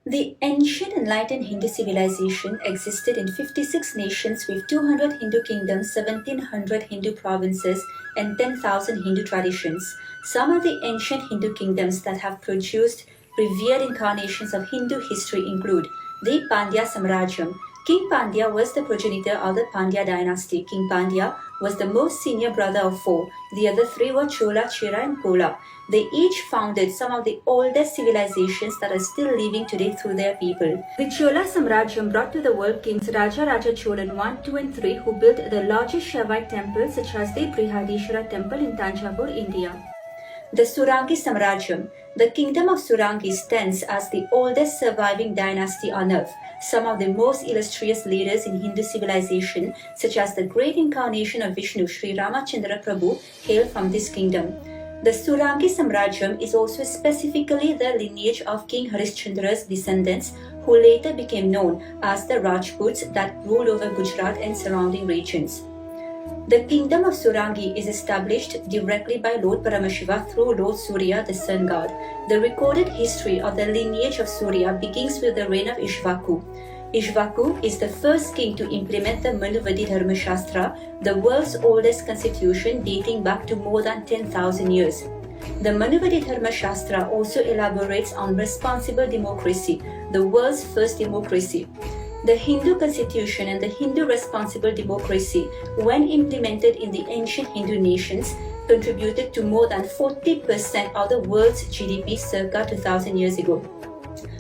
The ancient enlightened Hindu civilization existed in 56 nations with 200 Hindu kingdoms, 1700 Hindu provinces, and 10,000 Hindu traditions. Some of the ancient Hindu kingdoms that have produced revered incarnations of Hindu history include the Pandya Samrajyam. King Pandya was the progenitor of the Pandya dynasty. King Pandya was the most senior brother of four. The other three were Chola, Chera, and Kola. They each founded some of the oldest civilizations that are still living today through their people. The Chola Samrajyam brought to the world kings Raja Raja Cholan 1, 2 and 3 who built the largest Shaivite temples such as the Brihadishwara temple in Tanjavur, India. The Surangi Samrajyam. The kingdom of Surangi stands as the oldest surviving dynasty on earth. Some of the most illustrious leaders in Hindu civilization, such as the great incarnation of Vishnu, Sri Ramachandra Prabhu, hail from this kingdom. The Surangi Samrajyam is also specifically the lineage of King Harishchandra's descendants, who later became known as the Rajputs that ruled over Gujarat and surrounding regions. The kingdom of Surangi is established directly by Lord Paramashiva through Lord Surya, the sun god. The recorded history of the lineage of Surya begins with the reign of Ishvaku. Ishvaku is the first king to implement the Manuvadi Dharma Shastra, the world's oldest constitution dating back to more than 10,000 years. The Manuvadi Dharma Shastra also elaborates on responsible democracy, the world's first democracy. The Hindu constitution and the Hindu responsible democracy, when implemented in the ancient Hindu nations, contributed to more than 40% of the world's GDP circa 2000 years ago.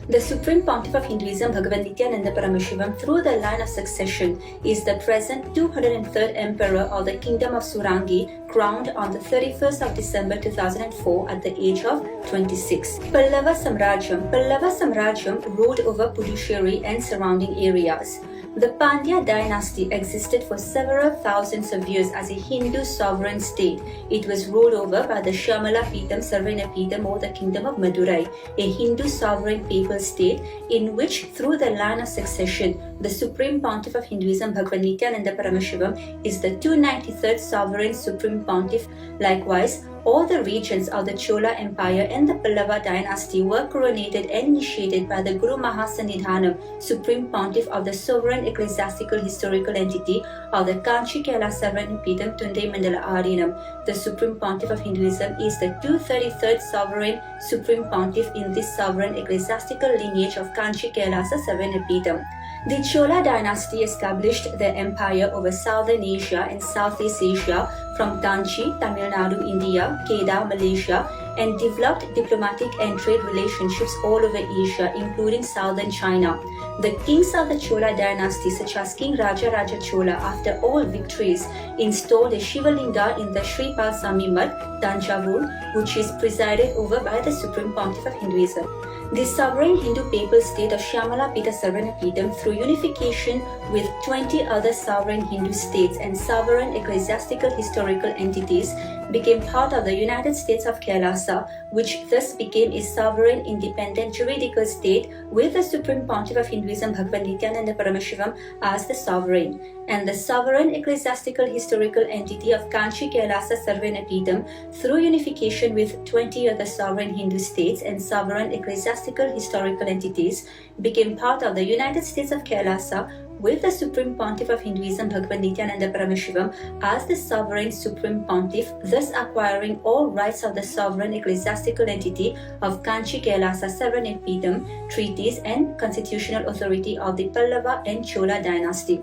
The Supreme Pontiff of Hinduism, Bhagavan Nithyananda Paramashivam, through the line of succession, is the present 203rd Emperor of the Kingdom of Surangi, crowned on the 31st of December 2004 at the age of 26. Pallava Samrajyam. Pallava Samrajyam ruled over Puducherry and surrounding areas. The Pandya dynasty existed for several thousands of years as a Hindu sovereign state. It was ruled over by the Shyamala Peetham Sarvanapeetham, or the Kingdom of Madurai, a Hindu sovereign papal state in which, through the line of succession, the Supreme Pontiff of Hinduism, Bhagavan Nithyananda Paramashivam, is the 293rd sovereign Supreme Pontiff. Likewise, all the regions of the Chola Empire and the Pallava dynasty were coronated and initiated by the Guru Mahasannidhanam, Supreme Pontiff of the sovereign ecclesiastical historical entity of the Kanchi Kailasa Sarvanapeetham Tunde Mandala Adinam. The Supreme Pontiff of Hinduism is the 233rd sovereign Supreme Pontiff in this sovereign ecclesiastical lineage of Kanchi Kailasa Sarvanapeetham. The Chola dynasty established their empire over Southern Asia and Southeast Asia from Kanchi, Tamil Nadu, India, Kedah, Malaysia, and developed diplomatic and trade relationships all over Asia, including southern China. The kings of the Chola dynasty, such as King Raja Raja Chola, after all victories, installed a Shivalinga in the Sri Palsami Mat, Tanjavur, which is presided over by the Supreme Pontiff of Hinduism. The sovereign Hindu papal state of Shyamala Peetha Sarvanapeetham, through unification with 20 other sovereign Hindu states and sovereign ecclesiastical historical entities, became part of the United States of Kailasa, which thus became a sovereign independent juridical state with the Supreme Pontiff of Hinduism, Bhagavan Nithyananda Paramashivam, as the sovereign, and the sovereign ecclesiastical historical entity of Kanchi Kailasa Sarvanapeetham, through unification with 20 other sovereign Hindu states and sovereign ecclesiastical historical entities, became part of the United States of Kailasa, with the Supreme Pontiff of Hinduism, Bhagavan Nithyananda Paramashivam, as the sovereign Supreme Pontiff, thus acquiring all rights of the sovereign ecclesiastical entity of Kanchi Kailasa Sarvanapeetham, treaties and constitutional authority of the Pallava and Chola dynasty.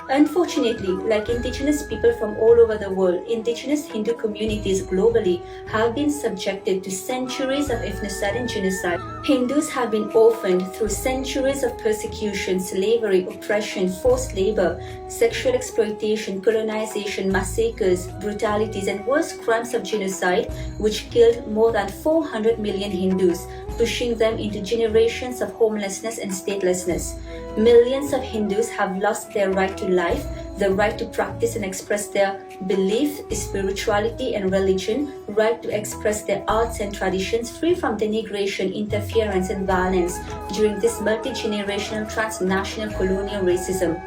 Unfortunately, like indigenous people from all over the world, indigenous Hindu communities globally have been subjected to centuries of ethnocide and genocide. Hindus have been orphaned through centuries of persecution, slavery, oppression, forced labor, sexual exploitation, colonization, massacres, brutalities, and worse crimes of genocide, which killed more than 400 million Hindus, pushing them into generations of homelessness and statelessness. Millions of Hindus have lost their right to life, the right to practice and express their belief, spirituality and religion, right to express their arts and traditions free from denigration, interference and violence during this multi-generational transnational colonial racism.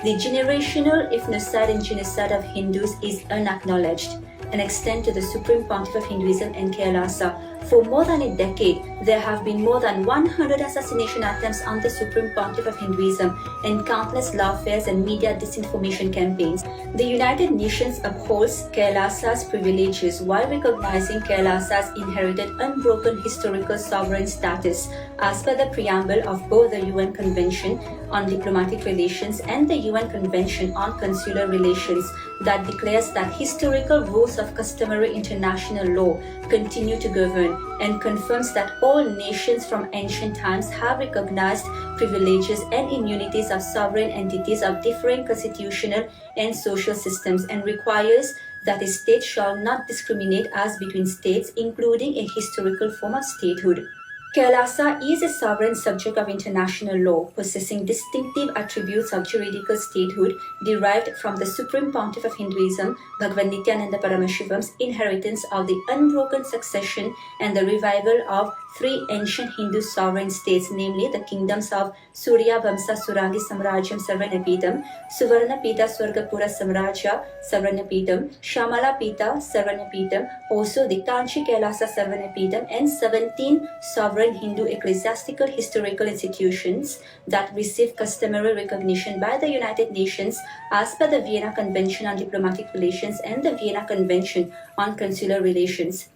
The generational ethnocide and genocide of Hindus is unacknowledged and extend to the Supreme Pontiff of Hinduism and Kailasa For more than a decade, there have been more than 100 assassination attempts on the Supreme Pontiff of Hinduism and countless lawfares and media disinformation campaigns. The United Nations upholds Kailasa's privileges while recognizing Kailasa's inherited unbroken historical sovereign status as per the preamble of both the UN Convention on Diplomatic Relations and the UN Convention on Consular Relations that declares that historical rules of customary international law continue to govern and confirms that all nations from ancient times have recognized privileges and immunities of sovereign entities of differing constitutional and social systems and requires that a state shall not discriminate as between states, including a historical form of statehood. Kailasa is a sovereign subject of international law, possessing distinctive attributes of juridical statehood derived from the Supreme Pontiff of Hinduism, Bhagavan Nithyananda Paramashivam's inheritance of the unbroken succession and the revival of three ancient Hindu sovereign states, namely the kingdoms of Surya Vamsa Suragi Samrajyam Sarvanapidam, Suvarnapita Swargapura Samrajya Sarvanapidam, Shamala Pita Sarvanapidam, also the Kanchi Kailasa Sarvanapidam, and 17 sovereign Hindu ecclesiastical historical institutions that receive customary recognition by the United Nations as per the Vienna Convention on Diplomatic Relations and the Vienna Convention on Consular Relations.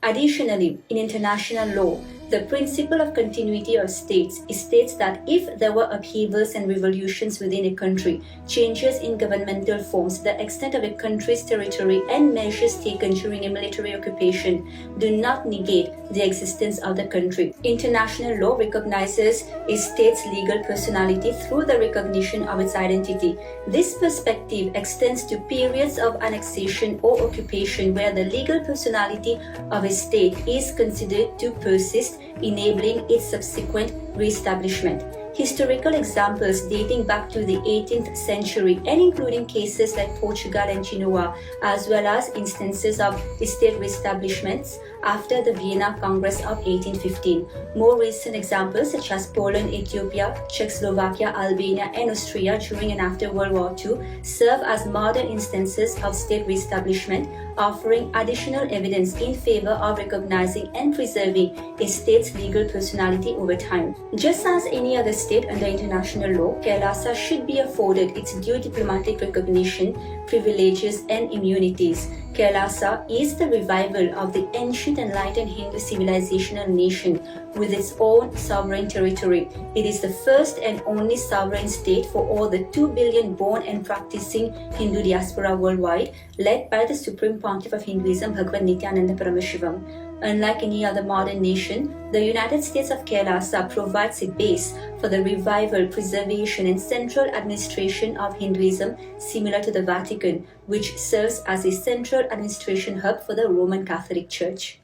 Additionally, in international law, the principle of continuity of states states that if there were upheavals and revolutions within a country, changes in governmental forms, the extent of a country's territory, and measures taken during a military occupation do not negate the existence of the country. International law recognizes a state's legal personality through the recognition of its identity. This perspective extends to periods of annexation or occupation where the legal personality of a state is considered to persist, enabling its subsequent re-establishment. Historical examples dating back to the 18th century and including cases like Portugal and Genoa, as well as instances of state re-establishments after the Vienna Congress of 1815. More recent examples such as Poland, Ethiopia, Czechoslovakia, Albania, and Austria during and after World War II serve as modern instances of state re-establishment, offering additional evidence in favor of recognizing and preserving a state's legal personality over time. Just as any other state under international law, Kailasa should be afforded its due diplomatic recognition, privileges, and immunities. Kailasa is the revival of the ancient enlightened Hindu civilizational nation with its own sovereign territory. It is the first and only sovereign state for all the 2 billion born and practicing Hindu diaspora worldwide, led by the Supreme Pontiff of Hinduism, Bhagavan Nithyananda Paramashivam. Unlike any other modern nation, the United States of Kailasa provides a base for the revival, preservation, and central administration of Hinduism, similar to the Vatican, which serves as a central administration hub for the Roman Catholic Church.